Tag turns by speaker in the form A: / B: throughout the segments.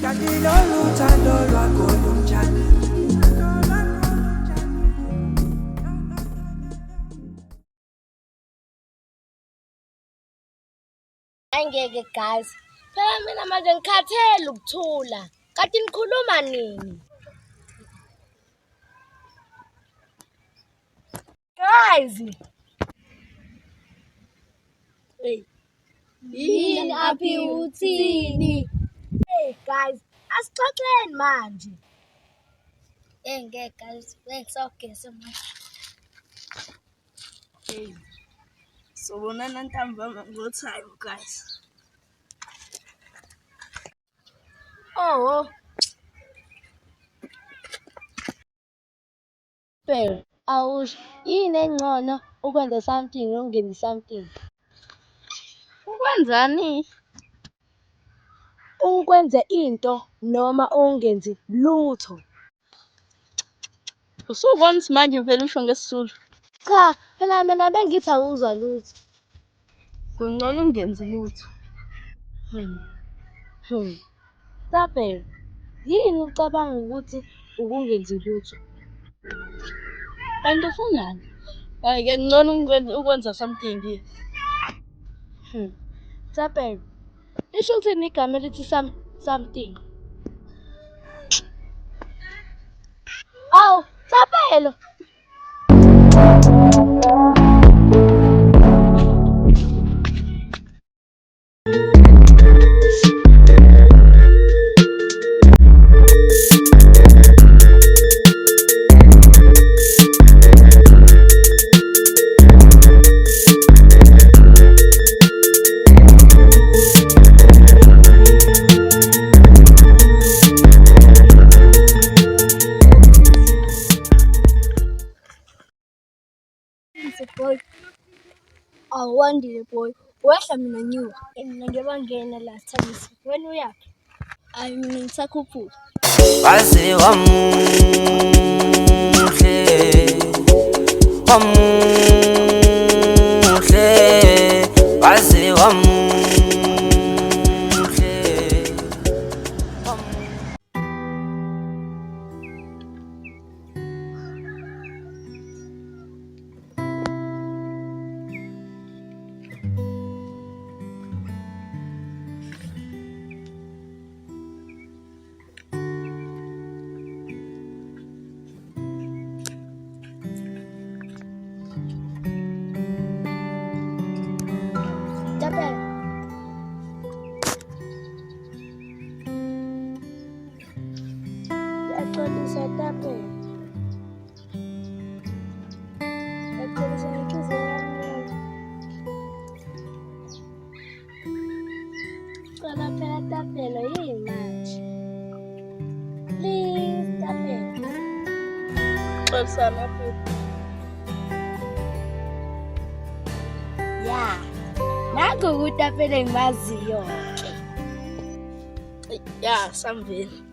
A: Angeke guys, phela mina manje ngikhathele ukuthula. Kanti nikhuluma nini? Guys. Hey.
B: Yini aphi uthini?
A: Hey guys, asixoxeni manje.
B: Ngeke guys, ngisawugeza manje.
C: Hey. Sobonana ntambama ngo-time guys.
A: Oh.
B: Phela, awusho yini engcono ukwenza something ungenzi something?
C: Ukwenzani?
A: Ukwenza into noma ungenzi lutho.
C: Usubona manje vele usho ngesizulu.
B: Cha, phela mina bengithi awuzwa lutho.
C: Kungcono ungenzi lutho.
B: Tapela, yini ucabanga ukuthi ukungenzi lutho?
C: Kanti ufunani? Hhayi-ke kungcono ukwenza something.
B: Tapela, lisho ukuthini igama elithi something? Awu, Tapela!
A: Boy. Awandile boy. Wehla mina nyuka. Mina ngiyabangena last time. Wena uyaphi? Hayi mina ngisakhuphula.
D: Waze wamuhle waze wamuhle.
A: Tapela. Yaxolisa Tapela. Yaxolisa inhliziyo yami. Cela phela Tapela yini manje? Please Tapela.
C: Xolisana aphi?
A: Ya. Nangu uTapela engimaziyo ke.
C: Ya, samveli.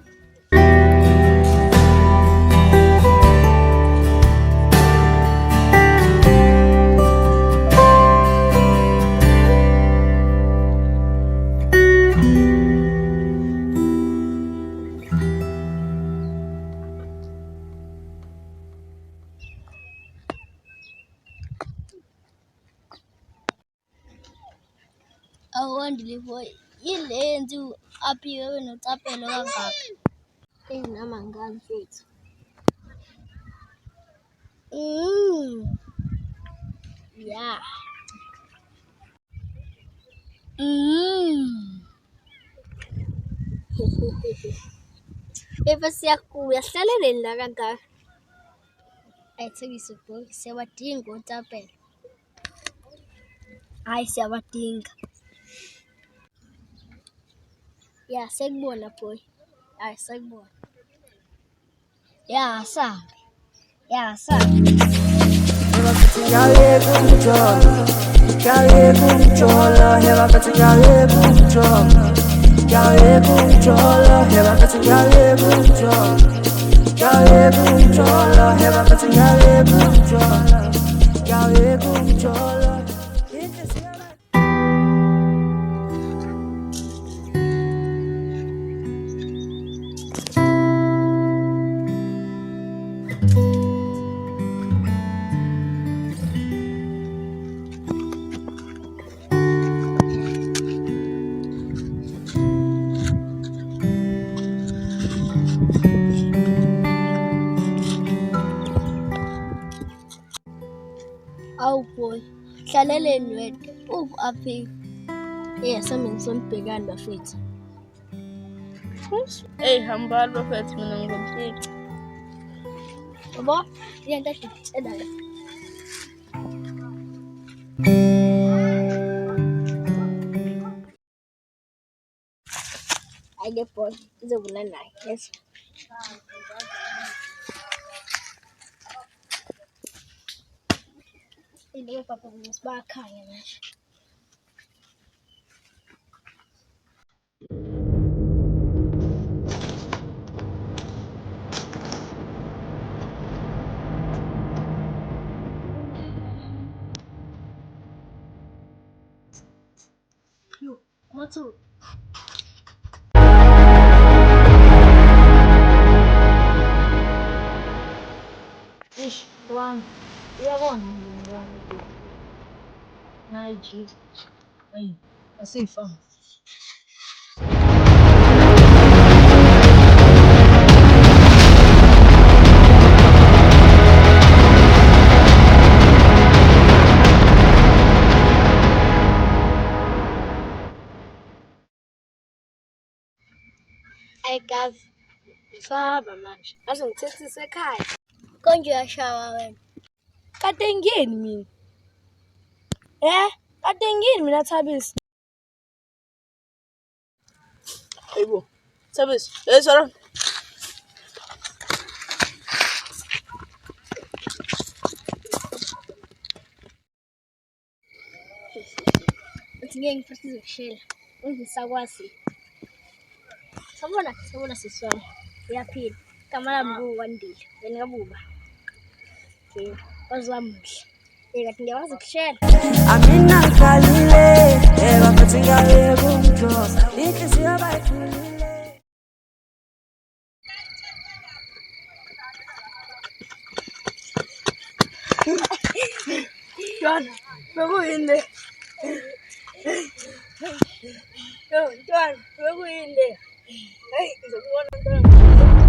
B: Awandile boy, yini eyenza aphiwe noTapela kangaka?
A: Nama ngani mfethu?
B: Ya.
A: Eva siyakuya hlaleleni la kangaka.
B: Ayithekise boy, siyawadinga uTapela.
A: Hayi siyabadinga.
B: Ya, sekubona boy. Hayi sekubona. Ya, sabe. Ya, sabe.
A: Zivaleleni wedwa aphi sami ngisombhekani bafethu.
C: hambani bafethu mina ngizomfica.
A: Yabo yenta ngitshela la. Ake boy izobona naye yes. Ile papa ngisibakhanya manje. Yo, Matsu.
B: Eish, wami. Uyabona ngani? Nayi G. Hayi, asifanga.
A: Ay guys, sahamba manje. Ase ngithethise ekhaya. Konje uyashawa wena.
C: Kade ngiyeni mina? Kade ngiyeni mina Thabisi? Hayibo. Thabisi, yezwa.
A: Uthi ngeke ngifase ukushela. Ungisakwazi. Sabona siswami. Uyaphila. Igama lami nguWandile. Wena kabuba. Okay. Waziwamuhle. Kathi ngiyakwazi ukushela.
D: Amina ngikalile bafethu ngiyaye kumjosa inhliziyo bayithulile.
C: Ntwana, bekuyini le? Ntwana, bekuyini le? Hey, ngizokubona ntwana.